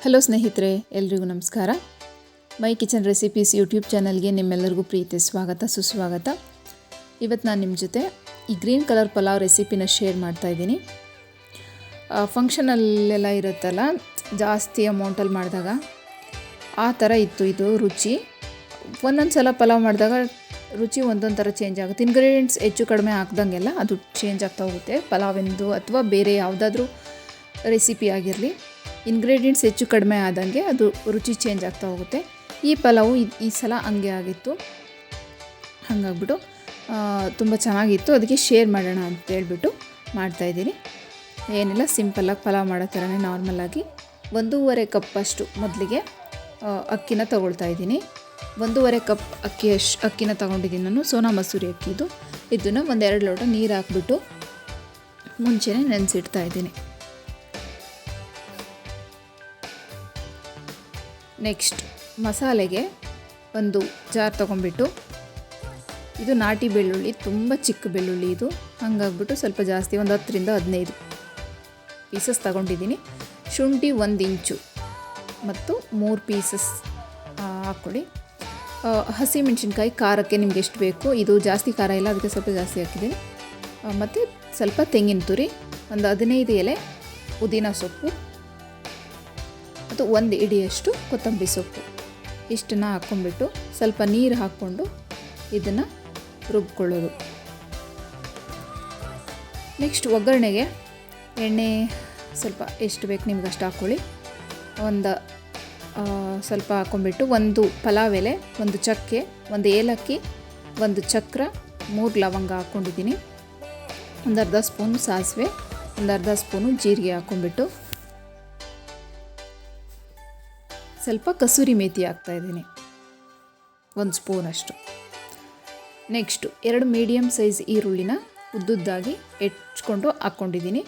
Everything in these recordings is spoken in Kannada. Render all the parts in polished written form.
ಹಲೋ ಸ್ನೇಹಿತರೆ, ಎಲ್ರಿಗೂ ನಮಸ್ಕಾರ. ಮೈ ಕಿಚನ್ ರೆಸಿಪೀಸ್ ಯೂಟ್ಯೂಬ್ ಚಾನಲ್ಗೆ ನಿಮ್ಮೆಲ್ಲರಿಗೂ ಪ್ರೀತಿ ಸುಸ್ವಾಗತ. ಇವತ್ತು ನಾನು ನಿಮ್ಮ ಜೊತೆ ಈ ಗ್ರೀನ್ ಕಲರ್ ಪಲಾವ್ ರೆಸಿಪಿನ ಶೇರ್ ಮಾಡ್ತಾಯಿದ್ದೀನಿ. ಫಂಕ್ಷನಲ್ಲೆಲ್ಲ ಇರುತ್ತಲ್ಲ, ಜಾಸ್ತಿ ಅಮೌಂಟಲ್ಲಿ ಮಾಡಿದಾಗ ಆ ಥರ ಇತ್ತು ಇದು ರುಚಿ. ಒಂದೊಂದು ಸಲ ಪಲಾವ್ ಮಾಡಿದಾಗ ರುಚಿ ಒಂದೊಂದು ಥರ ಚೇಂಜ್ ಆಗುತ್ತೆ. ಇಂಗ್ರೀಡಿಯೆಂಟ್ಸ್ ಹೆಚ್ಚು ಕಡಿಮೆ ಹಾಕ್ದಂಗೆಲ್ಲ ಅದು ಚೇಂಜ್ ಆಗ್ತಾ ಹೋಗುತ್ತೆ. ಪಲಾವಿಂದು ಅಥವಾ ಬೇರೆ ಯಾವುದಾದ್ರೂ ರೆಸಿಪಿ ಆಗಿರಲಿ, ಇಂಗ್ರೀಡಿಯೆಂಟ್ಸ್ ಹೆಚ್ಚು ಕಡಿಮೆ ಆದಂಗೆ ಅದು ರುಚಿ ಚೇಂಜ್ ಆಗ್ತಾ ಹೋಗುತ್ತೆ. ಈ ಪಲಾವು ಈ ಸಲ ಹಂಗೆ ಆಗಿತ್ತು. ಹಾಗಾಗ್ಬಿಟ್ಟು ತುಂಬ ಚೆನ್ನಾಗಿತ್ತು. ಅದಕ್ಕೆ ಶೇರ್ ಮಾಡೋಣ ಅಂತ ಹೇಳ್ಬಿಟ್ಟು ಮಾಡ್ತಾಯಿದ್ದೀನಿ. ಏನಿಲ್ಲ, ಸಿಂಪಲ್ಲಾಗಿ ಪಲಾವ್ ಮಾಡೋ ಥರನೇ ನಾರ್ಮಲಾಗಿ 1.5 ಕಪ್ಪಷ್ಟು ಮೊದಲಿಗೆ ಅಕ್ಕಿನ ತೊಗೊಳ್ತಾ ಇದ್ದೀನಿ. 1.5 ಕಪ್ ಅಕ್ಕಿನ ತೊಗೊಂಡಿದ್ದೀನಿ ನಾನು. ಸೋನಾ ಮಸೂರಿ ಅಕ್ಕಿದು. ಇದನ್ನು 1-2 ಲೋಟ ನೀರು ಹಾಕ್ಬಿಟ್ಟು ಮುಂಚೆನೇ ನೆನೆಸಿಡ್ತಾ ಇದ್ದೀನಿ. ನೆಕ್ಸ್ಟ್ ಮಸಾಲೆಗೆ ಒಂದು ಜಾರ್ ತೊಗೊಂಡ್ಬಿಟ್ಟು, ಇದು ನಾಟಿ ಬೆಳ್ಳುಳ್ಳಿ, ತುಂಬ ಚಿಕ್ಕ ಬೆಳ್ಳುಳ್ಳಿ ಇದು. ಹಾಗಾಗ್ಬಿಟ್ಟು ಸ್ವಲ್ಪ ಜಾಸ್ತಿ, ಒಂದು 10-15 ಪೀಸಸ್ ತೊಗೊಂಡಿದ್ದೀನಿ. ಶುಂಠಿ 1 ಇಂಚು ಮತ್ತು 3 ಪೀಸಸ್ ಹಾಕ್ಕೊಳ್ಳಿ. ಹಸಿಮೆಣ್ಸಿನ್ಕಾಯಿ ಖಾರಕ್ಕೆ ನಿಮ್ಗೆ ಎಷ್ಟು ಬೇಕು, ಇದು ಜಾಸ್ತಿ ಖಾರ ಇಲ್ಲ, ಅದಕ್ಕೆ ಸ್ವಲ್ಪ ಜಾಸ್ತಿ ಹಾಕಿದ್ದೀನಿ. ಮತ್ತು ಸ್ವಲ್ಪ ತೆಂಗಿನ ತುರಿ, ಒಂದು 15 ಎಲೆ ಪುದೀನ ಸೊಪ್ಪು ಮತ್ತು 1 ಹಿಡಿಯಷ್ಟು ಕೊತ್ತಂಬರಿ ಸೊಪ್ಪು. ಇಷ್ಟನ್ನು ಹಾಕ್ಕೊಂಡ್ಬಿಟ್ಟು ಸ್ವಲ್ಪ ನೀರು ಹಾಕ್ಕೊಂಡು ಇದನ್ನು ರುಬ್ಕೊಳ್ಳೋದು. ನೆಕ್ಸ್ಟ್ ಒಗ್ಗರಣೆಗೆ ಎಣ್ಣೆ ಸ್ವಲ್ಪ ಎಷ್ಟು ಬೇಕು ನಿಮ್ಗೆ ಅಷ್ಟು ಹಾಕ್ಕೊಳ್ಳಿ. ಒಂದು ಸ್ವಲ್ಪ ಹಾಕ್ಕೊಂಡ್ಬಿಟ್ಟು 1 ಪಲಾವ್ ಎಲೆ, 1 ಚಕ್ಕೆ, 1 ಏಲಕ್ಕಿ, 1 ಚಕ್ರ, 3 ಲವಂಗ ಹಾಕ್ಕೊಂಡಿದ್ದೀನಿ. ಒಂದು ಅರ್ಧ ಸ್ಪೂನು ಸಾಸಿವೆ, ಒಂದು ಅರ್ಧ ಸ್ಪೂನು ಜೀರಿಗೆ ಹಾಕ್ಕೊಂಡ್ಬಿಟ್ಟು ಸ್ವಲ್ಪ ಕಸೂರಿ ಮೇಥಿ ಹಾಕ್ತಾಯಿದ್ದೀನಿ, 1 ಸ್ಪೂನಷ್ಟು. ನೆಕ್ಸ್ಟು 2 ಮೀಡಿಯಮ್ ಸೈಜ್ ಈರುಳ್ಳಿನ ಉದ್ದುದ್ದಾಗಿ ಹೆಚ್ಕೊಂಡು ಹಾಕ್ಕೊಂಡಿದ್ದೀನಿ.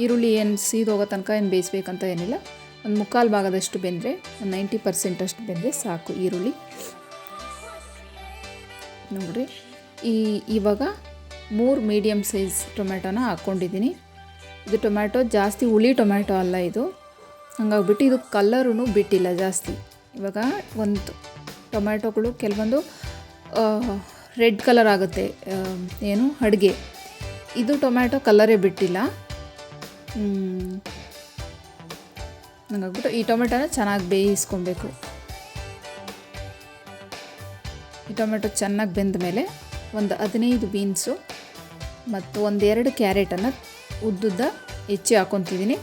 ಈರುಳ್ಳಿ ಏನು ಸೀದೋಗೋ ತನಕ ಏನು ಬೇಯಿಸ್ಬೇಕಂತ ಏನಿಲ್ಲ. ಒಂದು 3/4 ಭಾಗದಷ್ಟು ಬೆಂದರೆ, ಒಂದು 90% ಅಷ್ಟು ಬೆಂದರೆ ಸಾಕು ಈರುಳ್ಳಿ. ನೋಡಿರಿ, ಇವಾಗ 3 ಮೀಡಿಯಮ್ ಸೈಜ್ ಟೊಮ್ಯಾಟೋನ ಹಾಕ್ಕೊಂಡಿದ್ದೀನಿ. ಇದು ಟೊಮ್ಯಾಟೊ ಜಾಸ್ತಿ ಹುಳಿ ಟೊಮ್ಯಾಟೊ ಅಲ್ಲ ಇದು. ಹಂಗಾಗ್ಬಿಟ್ಟು ಇದು ಕಲ್ಲರೂ ಬಿಟ್ಟಿಲ್ಲ ಜಾಸ್ತಿ. ಇವಾಗ ಒಂದು ಟೊಮ್ಯಾಟೊಗಳು ಕೆಲವೊಂದು ರೆಡ್ ಕಲರ್ ಆಗುತ್ತೆ, ಏನು ಅಡುಗೆ. ಇದು ಟೊಮ್ಯಾಟೊ ಕಲರೇ ಬಿಟ್ಟಿಲ್ಲ. ಹಂಗಾಗ್ಬಿಟ್ಟು ಈ ಟೊಮೆಟೊನ ಚೆನ್ನಾಗಿ ಬೇಯಿಸ್ಕೊಬೇಕು. ಈ ಟೊಮೆಟೊ ಚೆನ್ನಾಗಿ ಬೆಂದ ಮೇಲೆ ಒಂದು 15 ಬೀನ್ಸು ಮತ್ತು 1-2 ಕ್ಯಾರೆಟನ್ನು ಉದ್ದುದ್ದ ಹೆಚ್ಚಿ ಹಾಕ್ಕೊತಿದ್ದೀನಿ.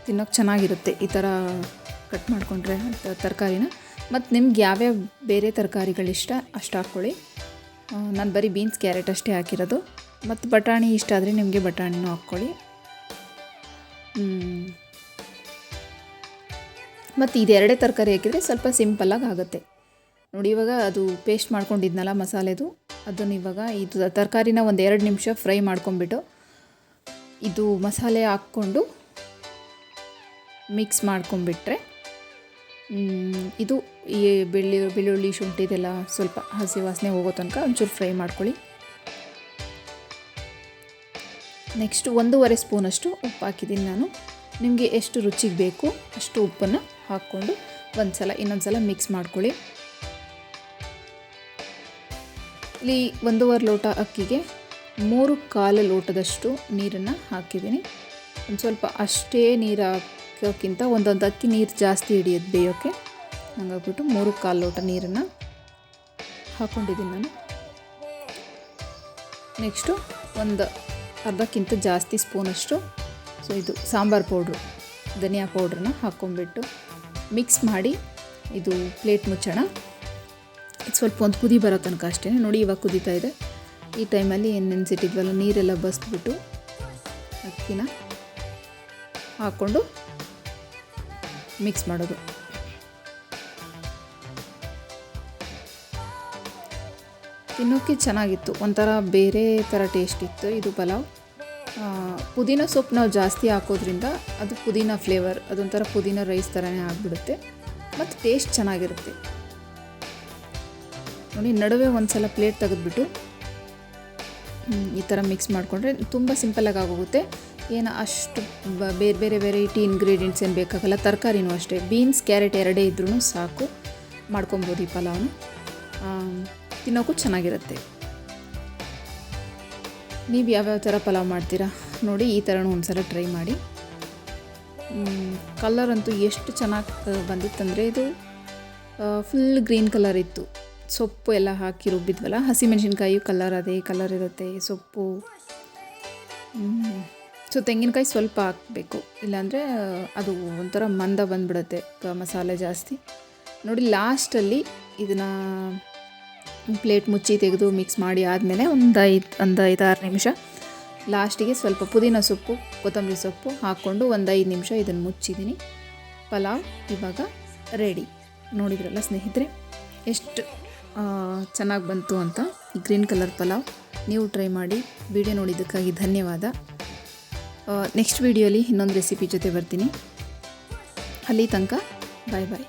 ತಿನ್ನೋಕ್ಕೆ ಚೆನ್ನಾಗಿರುತ್ತೆ ಈ ಥರ ಕಟ್ ಮಾಡಿಕೊಂಡ್ರೆ ತರಕಾರಿನ. ಮತ್ತು ನಿಮ್ಗೆ ಯಾವ್ಯಾವ ಬೇರೆ ತರಕಾರಿಗಳಿಷ್ಟ ಅಷ್ಟು ಹಾಕ್ಕೊಳ್ಳಿ. ನಾನು ಬರೀ ಬೀನ್ಸ್ ಕ್ಯಾರೆಟ್ ಅಷ್ಟೇ ಹಾಕಿರೋದು. ಮತ್ತು ಬಟಾಣಿ ಇಷ್ಟ ಆದರೆ ನಿಮಗೆ ಬಟಾಣಿನೂ ಹಾಕ್ಕೊಳ್ಳಿ. ಮತ್ತು ಇದೆರಡೇ ತರಕಾರಿ ಹಾಕಿದರೆ ಸ್ವಲ್ಪ ಸಿಂಪಲ್ಲಾಗಿ ಆಗುತ್ತೆ. ನೋಡಿ, ಇವಾಗ ಅದು ಪೇಸ್ಟ್ ಮಾಡ್ಕೊಂಡಿದ್ನಲ್ಲ ಮಸಾಲೆದು, ಅದನ್ನು ಇವಾಗ ಇದು ತರಕಾರಿನ 1-2 ನಿಮಿಷ ಫ್ರೈ ಮಾಡ್ಕೊಂಬಿಟ್ಟು ಇದು ಮಸಾಲೆ ಹಾಕ್ಕೊಂಡು ಮಿಕ್ಸ್ ಮಾಡ್ಕೊಂಬಿಟ್ರೆ, ಇದು ಈ ಬೆಳ್ಳುಳ್ಳಿ ಶುಂಠಿ ಇದೆಲ್ಲ ಸ್ವಲ್ಪ ಹಸಿ ವಾಸನೆ ಹೋಗೋ ತನಕ ಒಂಚೂರು ಫ್ರೈ ಮಾಡ್ಕೊಳ್ಳಿ. ನೆಕ್ಸ್ಟು 1.5 ಸ್ಪೂನಷ್ಟು ಉಪ್ಪು ಹಾಕಿದ್ದೀನಿ ನಾನು. ನಿಮಗೆ ಎಷ್ಟು ರುಚಿಗೆ ಬೇಕು ಅಷ್ಟು ಉಪ್ಪನ್ನು ಹಾಕ್ಕೊಂಡು ಇನ್ನೊಂದು ಸಲ ಮಿಕ್ಸ್ ಮಾಡ್ಕೊಳ್ಳಿ. ಇಲ್ಲಿ 1.5 ಲೋಟ ಅಕ್ಕಿಗೆ 3/4 ಲೋಟದಷ್ಟು ನೀರನ್ನು ಹಾಕಿದ್ದೀನಿ. ಒಂದು ಸ್ವಲ್ಪ ಅಷ್ಟೇ ನೀರು ಹಾಕೋಕ್ಕಿಂತ ಒಂದೊಂದು ಅಕ್ಕಿ ನೀರು ಜಾಸ್ತಿ ಹಿಡಿಯೋದು ಬೇಯೋಕ್ಕೆ. ಹಾಗಾಗ್ಬಿಟ್ಟು 3/4 ಲೋಟ ನೀರನ್ನು ಹಾಕ್ಕೊಂಡಿದ್ದೀನಿ ನಾನು. ನೆಕ್ಸ್ಟು ಒಂದು ಅರ್ಧಕ್ಕಿಂತ ಜಾಸ್ತಿ ಸ್ಪೂನಷ್ಟು ಇದು ಸಾಂಬಾರು ಪೌಡ್ರು, ಧನಿಯಾ ಪೌಡ್ರನ್ನ ಹಾಕ್ಕೊಂಬಿಟ್ಟು ಮಿಕ್ಸ್ ಮಾಡಿ ಇದು ಪ್ಲೇಟ್ ಮುಚ್ಚೋಣ. ಇದು ಸ್ವಲ್ಪ ಒಂದು ಕುದಿ ಬರೋ ತನಕ ಅಷ್ಟೇ. ನೋಡಿ, ಇವಾಗ ಕುದೀತಾ ಇದೆ. ಈ ಟೈಮಲ್ಲಿ ಏನು ನೆನೆಸಿಟ್ಟಿದ್ವಲ್ಲ ನೀರೆಲ್ಲ ಬಸ್ಬಿಟ್ಟು ಅಕ್ಕಿನ ಹಾಕ್ಕೊಂಡು ಮಿಕ್ಸ್ ಮಾಡೋದು. ತಿನ್ನೋಕ್ಕೆ ಚೆನ್ನಾಗಿತ್ತು, ಒಂಥರ ಬೇರೆ ಥರ ಟೇಸ್ಟ್ ಇತ್ತು ಇದು ಪಲಾವ್. ಪುದೀನ ಸೊಪ್ಪು ನಾವು ಜಾಸ್ತಿ ಹಾಕೋದ್ರಿಂದ ಅದು ಪುದೀನ ಫ್ಲೇವರ್, ಅದೊಂಥರ ಪುದೀನ ರೈಸ್ ಥರನೇ ಆಗಿಬಿಡುತ್ತೆ ಮತ್ತು ಟೇಸ್ಟ್ ಚೆನ್ನಾಗಿರುತ್ತೆ. ನೋಡಿ, ನಡುವೆ ಒಂದು ಸಲ ಪ್ಲೇಟ್ ತೆಗೆದ್ಬಿಟ್ಟು ಈ ಥರ ಮಿಕ್ಸ್ ಮಾಡಿಕೊಂಡ್ರೆ ತುಂಬ ಸಿಂಪಲ್ಲಾಗಿ ಆಗೋಗುತ್ತೆ. ಏನು ಅಷ್ಟು ಬೇರೆ ಬೇರೆ ವೆರೈಟಿ ಇಂಗ್ರೀಡಿಯೆಂಟ್ಸ್ ಏನು ಬೇಕಾಗಲ್ಲ. ತರಕಾರಿನೂ ಅಷ್ಟೇ, ಬೀನ್ಸ್ ಕ್ಯಾರೆಟ್ ಎರಡೇ ಇದ್ರೂ ಸಾಕು, ಮಾಡ್ಕೊಬೋದು ಈ ಪಲಾವ್ನ. ತಿನ್ನೋಕ್ಕೂ ಚೆನ್ನಾಗಿರುತ್ತೆ. ನೀವು ಯಾವ್ಯಾವ ಥರ ಪಲಾವ್ ಮಾಡ್ತೀರಾ ನೋಡಿ, ಈ ಥರನೂ ಒಂದು ಸಲ ಟ್ರೈ ಮಾಡಿ. ಕಲರ್ ಅಂತೂ ಎಷ್ಟು ಚೆನ್ನಾಗಿ ಬಂದಿತ್ತಂದರೆ, ಇದು ಫುಲ್ ಗ್ರೀನ್ ಕಲರ್ ಇತ್ತು. ಸೊಪ್ಪು ಎಲ್ಲ ಹಾಕಿ ರುಬ್ಬಿದ್ವಲ್ಲ, ಹಸಿಮೆಣಸಿನ್ಕಾಯಿ ಕಲರ್ ಅದೇ ಕಲರ್ ಇರುತ್ತೆ. ಸೊಪ್ಪು ಸೊ ತೆಂಗಿನಕಾಯಿ ಸ್ವಲ್ಪ ಹಾಕಬೇಕು, ಇಲ್ಲಾಂದರೆ ಅದು ಒಂಥರ ಮಂದ ಬಂದುಬಿಡುತ್ತೆ ಮಸಾಲೆ ಜಾಸ್ತಿ. ನೋಡಿ ಲಾಸ್ಟಲ್ಲಿ ಇದನ್ನು ಪ್ಲೇಟ್ ಮುಚ್ಚಿ ತೆಗೆದು ಮಿಕ್ಸ್ ಮಾಡಿ ಆದಮೇಲೆ ಒಂದು 5-6 ನಿಮಿಷ ಲಾಸ್ಟಿಗೆ ಸ್ವಲ್ಪ ಪುದೀನ ಸೊಪ್ಪು ಕೊತ್ತಂಬರಿ ಸೊಪ್ಪು ಹಾಕ್ಕೊಂಡು ಒಂದು 5 ನಿಮಿಷ ಇದನ್ನು ಮುಚ್ಚಿದ್ದೀನಿ. ಪಲಾವ್ ಇವಾಗ ರೆಡಿ. ನೋಡಿದ್ರಲ್ಲ ಸ್ನೇಹಿತರೆ, ಎಷ್ಟು ಚೆನ್ನಾಗಿ ಬಂತು ಅಂತ ಈ ಗ್ರೀನ್ ಕಲರ್ ಪಲಾವ್. ನೀವು ಟ್ರೈ ಮಾಡಿ. ವಿಡಿಯೋ ನೋಡಿದ್ದಕ್ಕಾಗಿ ಧನ್ಯವಾದ. ನೆಕ್ಸ್ಟ್ ವಿಡಿಯೋಲಿ ಇನ್ನೊಂದು ರೆಸಿಪಿ ಜೊತೆ ಬರ್ತೀನಿ. ಅಲ್ಲಿ ತನಕ ಬಾಯ್ ಬಾಯ್.